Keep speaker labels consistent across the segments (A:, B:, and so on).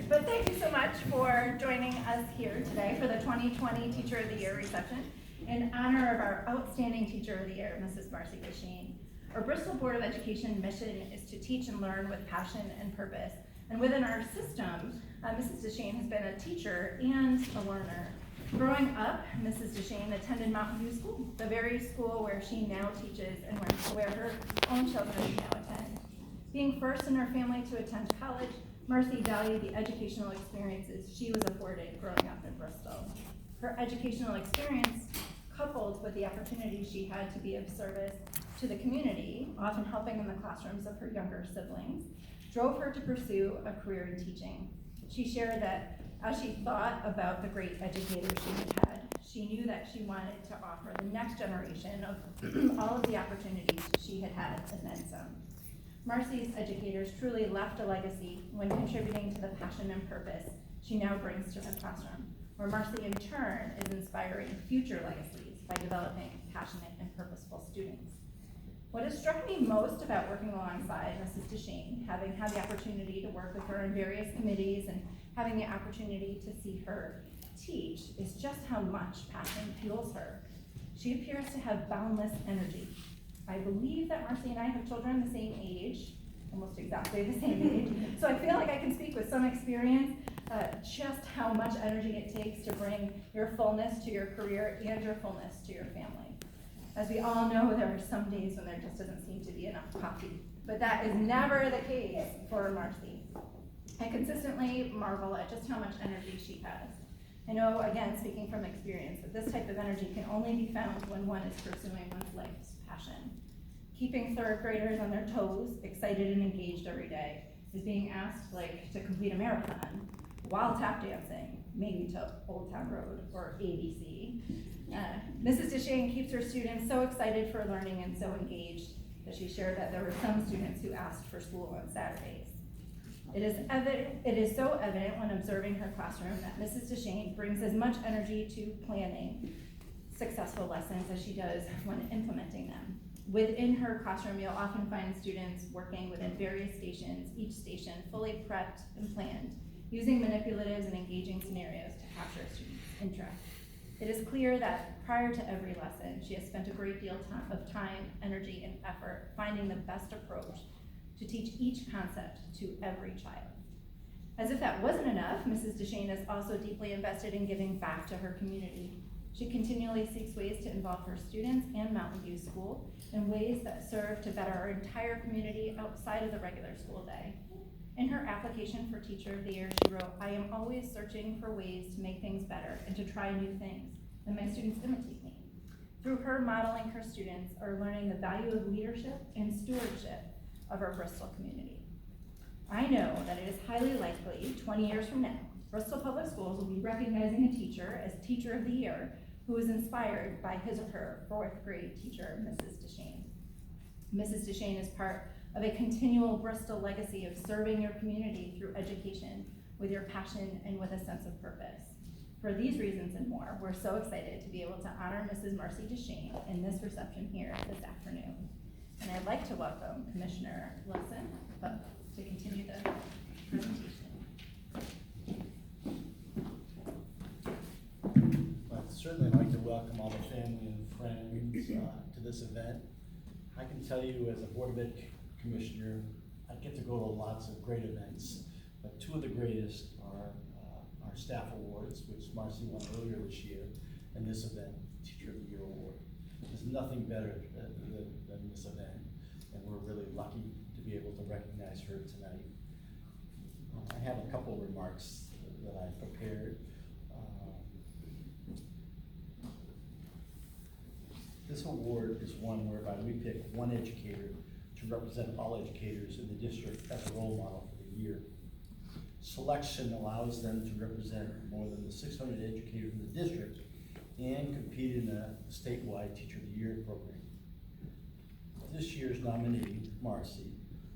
A: But thank you so much for joining us here today for the 2020 Teacher of the Year reception in honor of our outstanding Teacher of the Year, Mrs. Marcy Deschaine. Our Bristol Board of Education mission is to teach and learn with passion and purpose. And within our system, Mrs. Deschaine has been a teacher and a learner. Growing up, Mrs. Deschaine attended Mountain View School, the very school where she now teaches and where her own children now attend. Being first in her family to attend college, Marcy valued the educational experiences she was afforded growing up in Bristol. Her educational experience, coupled with the opportunity she had to be of service to the community, often helping in the classrooms of her younger siblings, drove her to pursue a career in teaching. She shared that as she thought about the great educators she had, she knew that she wanted to offer the next generation of all of the opportunities she had had and then some. Marcy's educators truly left a legacy when contributing to the passion and purpose she now brings to her classroom, where Marcy in turn is inspiring future legacies by developing passionate and purposeful students. What has struck me most about working alongside Mrs. Deschaine, having had the opportunity to work with her in various committees and having the opportunity to see her teach, is just how much passion fuels her. She appears to have boundless energy. I believe that Marcy and I have children the same age, almost exactly the same age, so I feel like I can speak with some experience just how much energy it takes to bring your fullness to your career and your fullness to your family. As we all know, there are some days when there just doesn't seem to be enough coffee, but that is never the case for Marcy. I consistently marvel at just how much energy she has. I know, again, speaking from experience, that this type of energy can only be found when one is pursuing one's life's passion. Keeping third graders on their toes, excited and engaged every day, is being asked to complete a marathon while tap dancing, maybe to Old Town Road or ABC. Mrs. Deschaine keeps her students so excited for learning and so engaged that she shared that there were some students who asked for school on Saturdays. It is so evident when observing her classroom that Mrs. Deschaine brings as much energy to planning successful lessons as she does when implementing them. Within her classroom, you'll often find students working within various stations, each station fully prepped and planned, using manipulatives and engaging scenarios to capture students' interest. It is clear that prior to every lesson, she has spent a great deal of time, energy, and effort finding the best approach to teach each concept to every child. As if that wasn't enough, Mrs. Deschaine is also deeply invested in giving back to her community. She continually seeks ways to involve her students and Mountain View School in ways that serve to better our entire community outside of the regular school day. In her application for Teacher of the Year, she wrote, "I am always searching for ways to make things better and to try new things, and my students imitate me." Through her modeling, her students are learning the value of leadership and stewardship of our Bristol community. I know that it is highly likely 20 years from now, Bristol Public Schools will be recognizing a teacher as Teacher of the Year who was inspired by his or her fourth grade teacher, Mrs. Deschaine. Mrs. Deschaine is part of a continual Bristol legacy of serving your community through education with your passion and with a sense of purpose. For these reasons and more, we're so excited to be able to honor Mrs. Marcy Deschaine in this reception here this afternoon. And I'd like to welcome Commissioner Wilson up to continue the presentation.
B: I'd certainly like to welcome all the family and friends to this event. I can tell you as a Board of Ed Commissioner, I get to go to lots of great events, but two of the greatest are our staff awards, which Marcy won earlier this year, and this event, Teacher of the Year Award. There's nothing better than this event, and we're really lucky to be able to recognize her tonight. I have a couple of remarks that I prepared. This award is one whereby we pick one educator to represent all educators in the district as a role model for the year. Selection allows them to represent more than the 600 educators in the district and compete in a statewide Teacher of the Year program. This year's nominee, Marcy,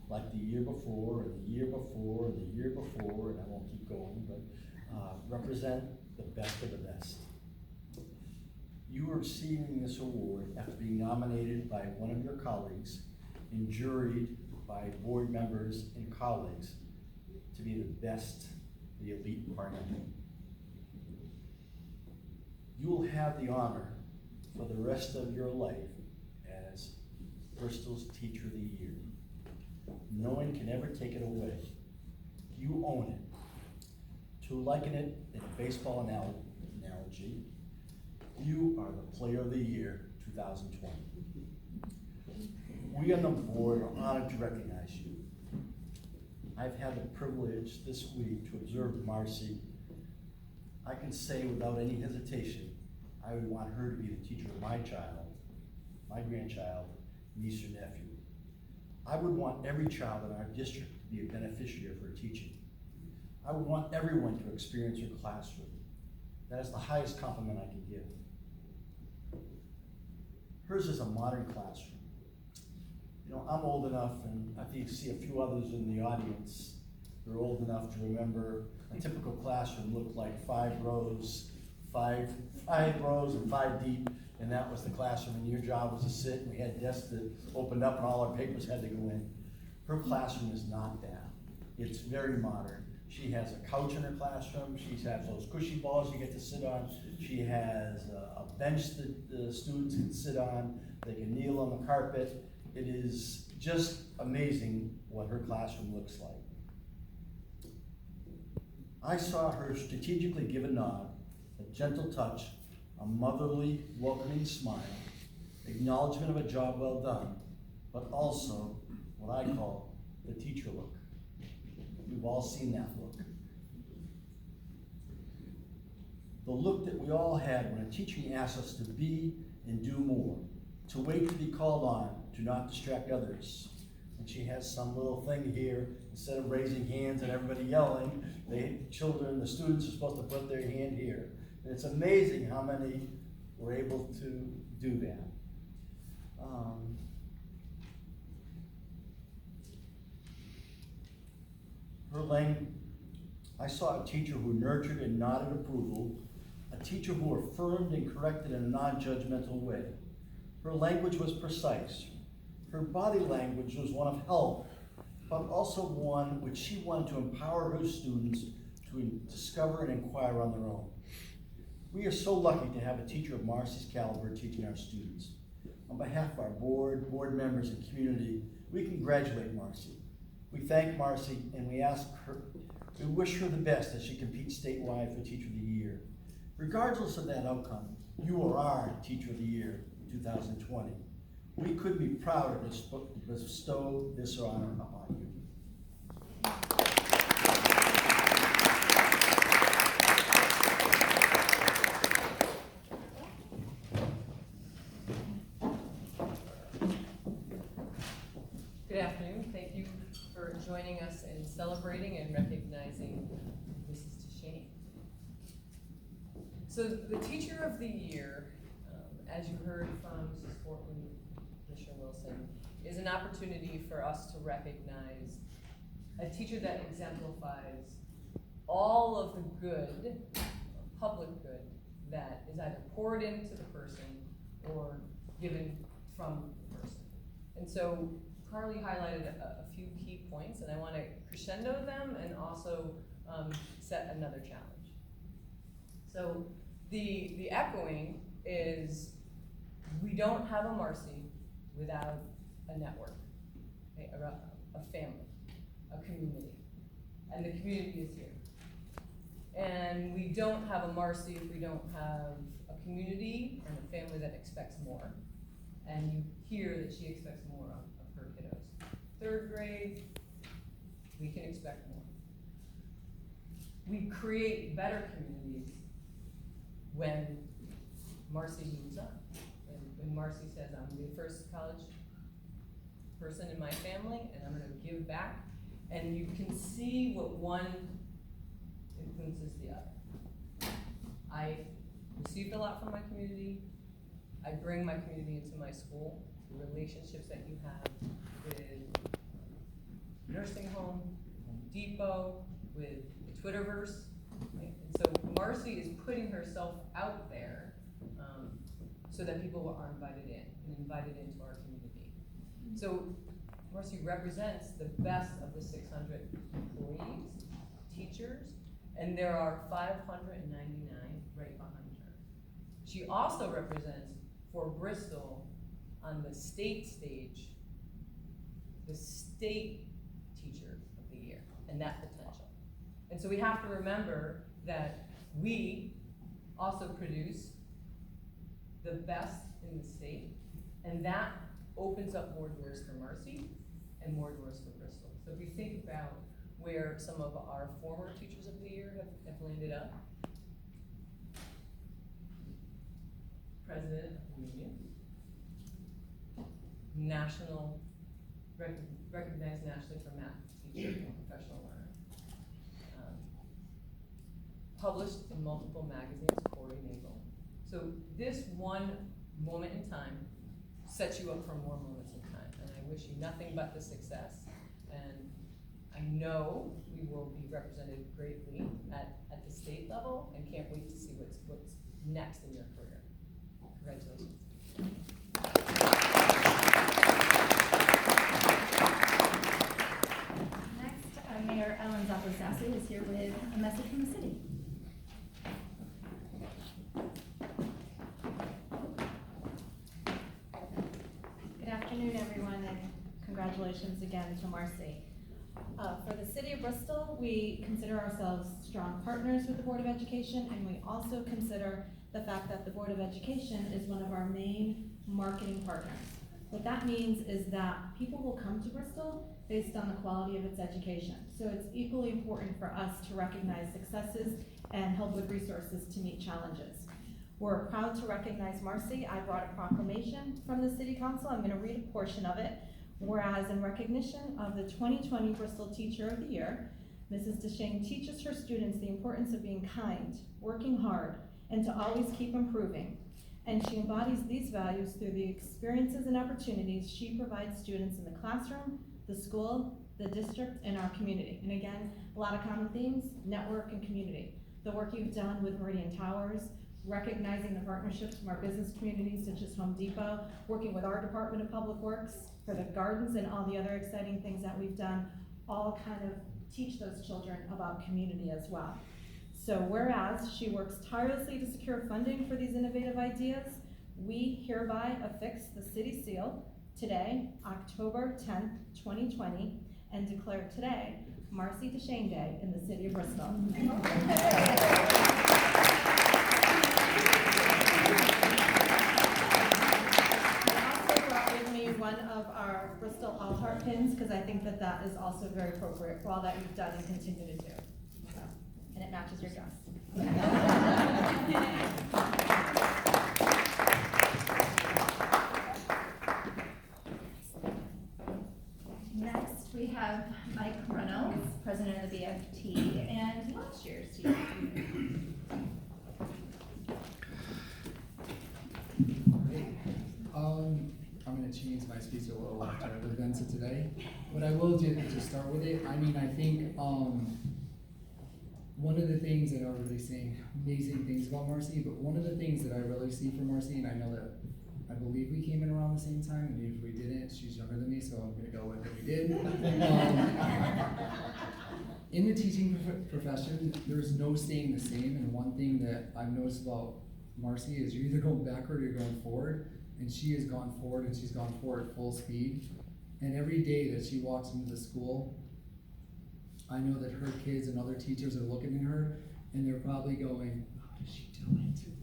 B: like the year before, and the year before, and the year before, and I won't keep going, but represent the best of the best. You are receiving this award after being nominated by one of your colleagues and juried by board members and colleagues to be the best the elite partner. You will have the honor for the rest of your life as Bristol's Teacher of the Year. No one can ever take it away. You own it. To liken it in a baseball analogy, you are the Player of the Year 2020. We on the board are honored to recognize you. I've had the privilege this week to observe Marcy. I can say without any hesitation, I would want her to be the teacher of my child, my grandchild, niece or nephew. I would want every child in our district to be a beneficiary of her teaching. I would want everyone to experience her classroom. That is the highest compliment I can give. Hers is a modern classroom. You know, I'm old enough, and I think you see a few others in the audience who are old enough to remember a typical classroom looked like five rows and 5 deep, and that was the classroom, and your job was to sit, and we had desks that opened up and all our papers had to go in. Her classroom is not that. It's very modern. She has a couch in her classroom. She has those cushy balls you get to sit on. She has a bench that the students can sit on. They can kneel on the carpet. It is just amazing what her classroom looks like. I saw her strategically give a nod, a gentle touch, a motherly, welcoming smile, acknowledgement of a job well done, but also what I call the teacher look. We've all seen that look. The look that we all had when a teacher asks us to be and do more, to wait to be called on, to not distract others. And she has some little thing here, instead of raising hands and everybody yelling, the students are supposed to put their hand here. And it's amazing how many were able to do that. I saw a teacher who nurtured and nodded approval, a teacher who affirmed and corrected in a non-judgmental way. Her language was precise. Her body language was one of help, but also one which she wanted to empower her students to discover and inquire on their own. We are so lucky to have a teacher of Marcy's caliber teaching our students. On behalf of our board members, and community, we congratulate Marcy. We thank Marcy, and we wish her the best as she competes statewide for Teacher of the Year. Regardless of that outcome, you are our Teacher of the Year 2020. We couldn't be prouder to bestow this honor upon you.
C: Good afternoon. Thank you for joining us in celebrating and recognizing Mrs. Deschaine. So the Teacher of the Year, as you heard from Mrs. Fortman, Mr. Wilson, is an opportunity for us to recognize a teacher that exemplifies all of the good, public good, that is either poured into the person or given from the person. And so Carly highlighted a few key points, and I want to crescendo them and also set another challenge. So the echoing is, we don't have a Marcy without a network, okay, a family, a community, and the community is here. And we don't have a Marcy if we don't have a community and a family that expects more. And you hear that she expects more of her kiddos. 3rd grade, we can expect more. We create better communities when Marcy moves on. When Marcy says, I'm the first college person in my family, and I'm gonna give back. And you can see what one influences the other. I received a lot from my community. I bring my community into my school. The relationships that you have with nursing home, Home Depot, with the Twitterverse. Right? And so Marcy is putting herself out there so that people are invited in and invited into our community. So Marcy represents the best of the 600 employees, teachers, And there are 599 right behind her. She also represents for Bristol on the state stage, the state teacher of the year, and that potential. And so we have to remember that we also produce the best in the state, and that opens up more doors for Marcy and more doors for Bristol. So if we think about where some of our former teachers of the year have landed up, president of the union, national, recognized nationally for math teacher and professional learner, published in multiple magazines, Corey Nagel. So this one moment in time sets you up for more moments in time, and I wish you nothing but the success. And I know we will be represented greatly at the state level, and can't wait to see what's next in your career. Congratulations.
A: Next, Mayor Ellen Zappa-Sassy is here with a message from the city. Good afternoon, everyone, and congratulations again to Marcy. For the city of Bristol, we consider ourselves strong partners with the Board of Education, and we also consider the fact that the Board of Education is one of our main marketing partners. What that means is that people will come to Bristol based on the quality of its education. So it's equally important for us to recognize successes and help with resources to meet challenges. We're proud to recognize Marcy. I brought a proclamation from the City Council. I'm going to read a portion of it. Whereas in recognition of the 2020 Bristol Teacher of the Year, Mrs. Deschaine teaches her students the importance of being kind, working hard, and to always keep improving. And she embodies these values through the experiences and opportunities she provides students in the classroom, the school, the district, and our community. And again, a lot of common themes: network and community. The work you've done with Meridian Towers, recognizing the partnerships from our business communities such as Home Depot, working with our Department of Public Works for the gardens and all the other exciting things that we've done, all kind of teach those children about community as well. So whereas she works tirelessly to secure funding for these innovative ideas, we hereby affix the city seal today, October 10th, 2020, and declare today Marcy Deschaine Day in the city of Bristol. One of our Bristol All-Heart pins, because I think that that is also very appropriate for all that you've done and continue to do. So, and it matches your dress. Next, we have Mike Reynolds, president of the BFT, and last year's team.
D: I'm going to change my speech a little after the events of today. But I will just start with it. I mean, I think one of the things that everybody's saying amazing things about Marcy, but one of the things that I really see from Marcy, and I know that I believe we came in around the same time, and if we didn't, she's younger than me, so I'm going to go with that we did. In the teaching profession, there's no staying the same, and one thing that I've noticed about Marcy is you're either going backward or you're going forward. And she has gone forward, and she's gone forward at full speed. And every day that she walks into the school, I know that her kids and other teachers are looking at her, and they're probably going, how does she do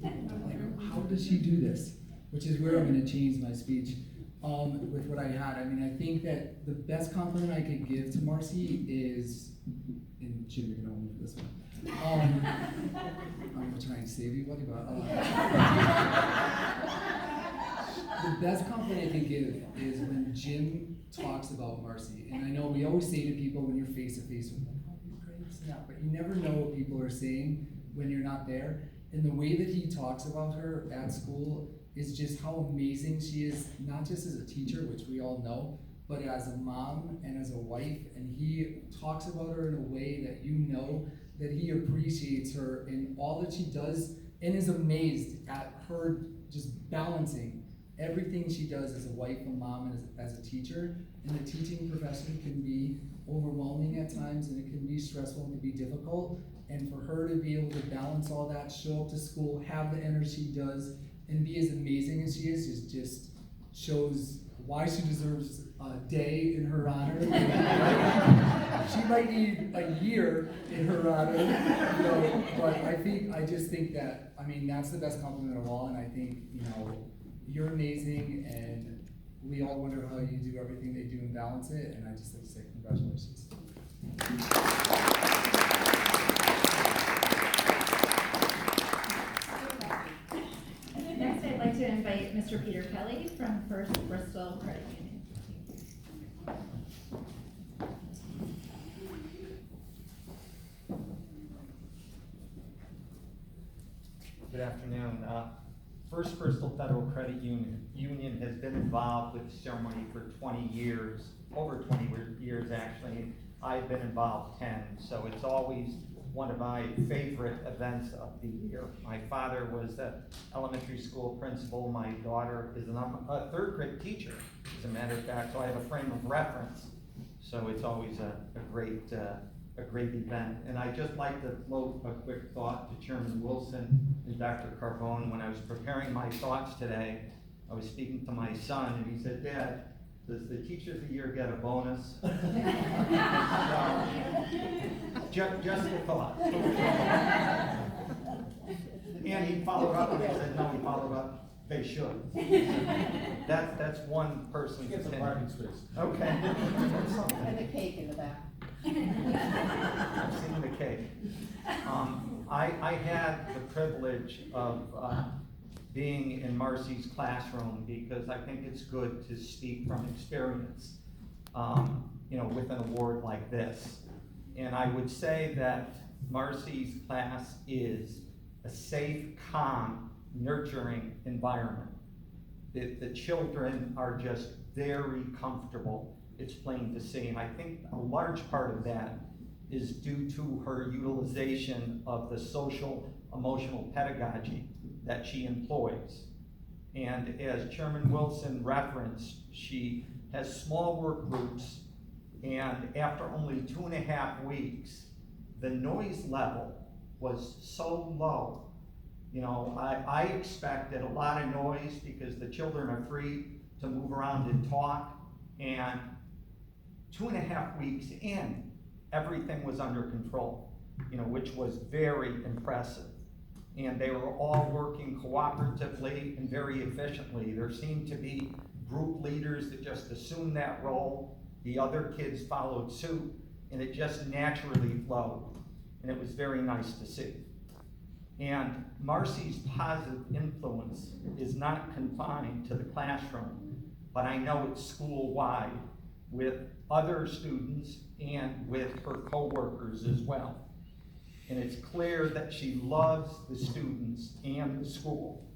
D: it? Like, how does she do this? Which is where I'm going to change my speech with what I had. I mean, I think that the best compliment I could give to Marcy is, and Jim, you're going to hold me for this one. I'm going to try and save you, buddy, but the best compliment I can give is when Jim talks about Marcy. And I know we always say to people when you're face to face, we're like, oh, you're great, snap. But you never know what people are saying when you're not there. And the way that he talks about her at school is just how amazing she is, not just as a teacher, which we all know, but as a mom and as a wife. And he talks about her in a way that you know that he appreciates her in all that she does and is amazed at her just balancing everything she does as a wife, a mom, and as a teacher. And the teaching profession can be overwhelming at times, and it can be stressful and it can be difficult. And for her to be able to balance all that, show up to school, have the energy she does, and be as amazing as she is just shows why she deserves a day in her honor. She might need a year in her honor, you know, but I just think that, I mean, that's the best compliment of all, and I think, you know, you're amazing, and we all wonder how you do everything they do and balance it, and I just like to say congratulations.
A: Next, I'd like to invite Mr. Peter Kelly from First Bristol Credit Union.
E: Good afternoon. First Bristol Federal Credit Union has been involved with the ceremony for 20 years, over 20 years actually. I've been involved 10, so it's always one of my favorite events of the year. My father was an elementary school principal. My daughter is a third grade teacher, as a matter of fact, so I have a frame of reference. So it's always a great event. And I'd just like to float a quick thought to Chairman Wilson and Dr. Carbone. When I was preparing my thoughts today, I was speaking to my son, and he said, "Dad, does the Teacher of the Year get a bonus?" Just a thought. And he followed up and he said, no, he followed up, they should. That's one person's
B: Get some
E: opinion.
B: parking space.
E: Okay.
F: And the cake in the back.
E: I've seen the cake. I had the privilege of being in Marcy's classroom because I think it's good to speak from experience, you know, with an award like this. And I would say that Marcy's class is a safe, calm, nurturing environment. The children are just very comfortable, it's plain to see. And I think a large part of that is due to her utilization of the social emotional pedagogy that she employs. And as Chairman Wilson referenced, she has small work groups, and after only 2.5 weeks, the noise level was so low. You know, I expected a lot of noise because the children are free to move around and talk, and 2.5 weeks in, everything was under control, you know, which was very impressive. And they were all working cooperatively and very efficiently. There seemed to be group leaders that just assumed that role. The other kids followed suit, and it just naturally flowed. And it was very nice to see. And Marcy's positive influence is not confined to the classroom, but I know it's school-wide with other students and with her coworkers as well. And it's clear that she loves the students and the school.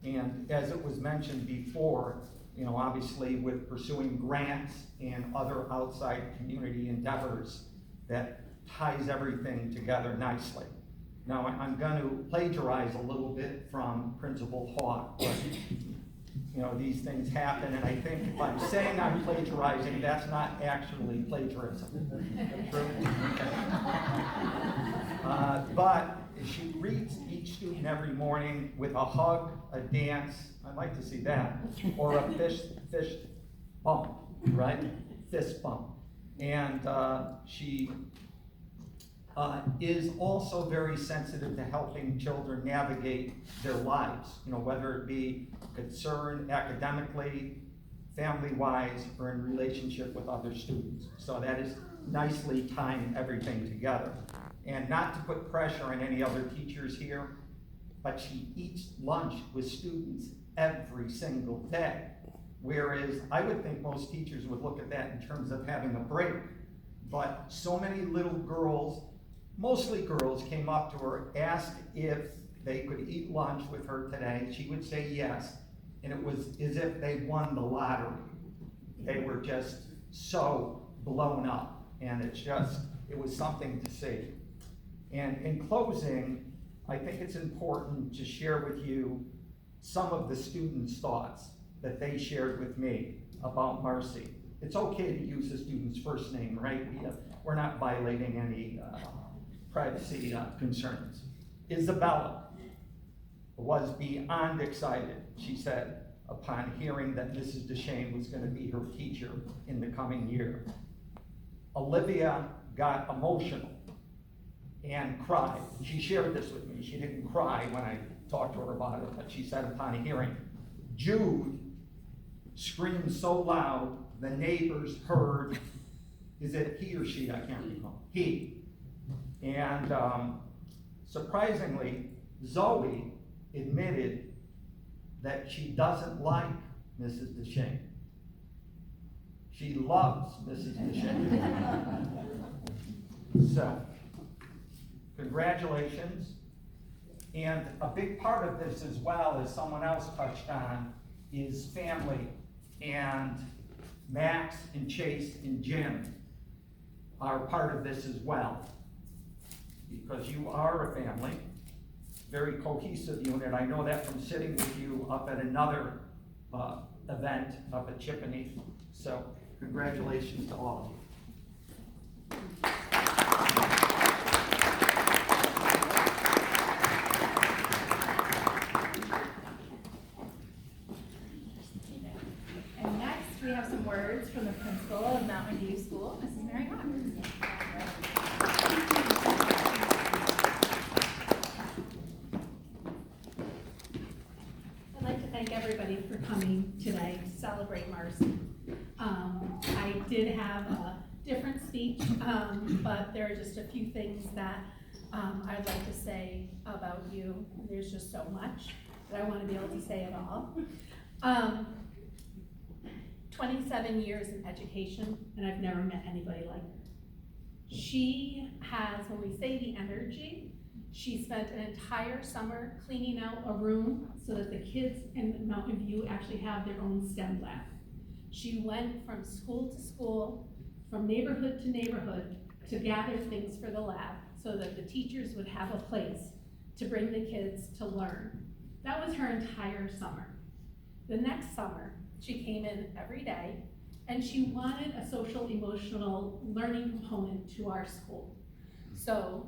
E: And as it was mentioned before, you know, obviously with pursuing grants and other outside community endeavors, that ties everything together nicely. Now, I'm going to plagiarize a little bit from Principal Hawk, but you know, these things happen, and I think if I'm saying I'm plagiarizing, that's not actually plagiarism. True? Okay. But she greets each student every morning with a hug, a dance, I'd like to see that, or a fist bump, right? Fist bump. And she is also very sensitive to helping children navigate their lives, you know, whether it be concern academically, family-wise, or in relationship with other students. So that is nicely tying everything together. And not to put pressure on any other teachers here, but she eats lunch with students every single day. Whereas I would think most teachers would look at that in terms of having a break. But so many little girls, mostly girls, came up to her, asked if they could eat lunch with her today. She would say yes, and it was as if they won the lottery. They were just so blown up, and it was something to see. And in closing, I think it's important to share with you some of the students' thoughts that they shared with me about Marcy. it's okay to use the student's first name, right? We're not violating any privacy concerns. Isabella was beyond excited, she said, upon hearing that Mrs. Deschaine was gonna be her teacher in the coming year. Olivia got emotional and cried. She shared this with me. She didn't cry when I talked to her about it, but she said upon hearing. Jude screamed so loud, the neighbors heard, is it he or she? I can't recall. He. And surprisingly, Zoe admitted that she doesn't like Mrs. Deschaine. She loves Mrs. Deschaine. So, congratulations. And a big part of this as well, as someone else touched on, is family. And Max and Chase and Jim are part of this as well. Because you are a family, very cohesive unit. I know that from sitting with you up at another event up at Chippeney. So congratulations to all of you.
A: And next, we have some words from the principal of Mountain View School, Mrs. Mary Hawk.
G: I'd like to thank everybody for coming today to celebrate Marcy. I did have a different speech, but there are just a few things that I'd like to say about you. There's just so much that I want to be able to say it all. 27 years in education, and I've never met anybody like her. She has, when we say the energy, she spent an entire summer cleaning out a room so that the kids in Mountain View actually have their own STEM lab. She went from school to school, from neighborhood to neighborhood, to gather things for the lab so that the teachers would have a place to bring the kids to learn. That was her entire summer. The next summer, she came in every day, and she wanted a social emotional learning component to our school. So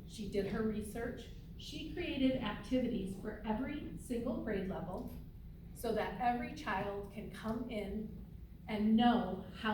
G: she did her research. She created activities for every single grade level so that every child can come in and know how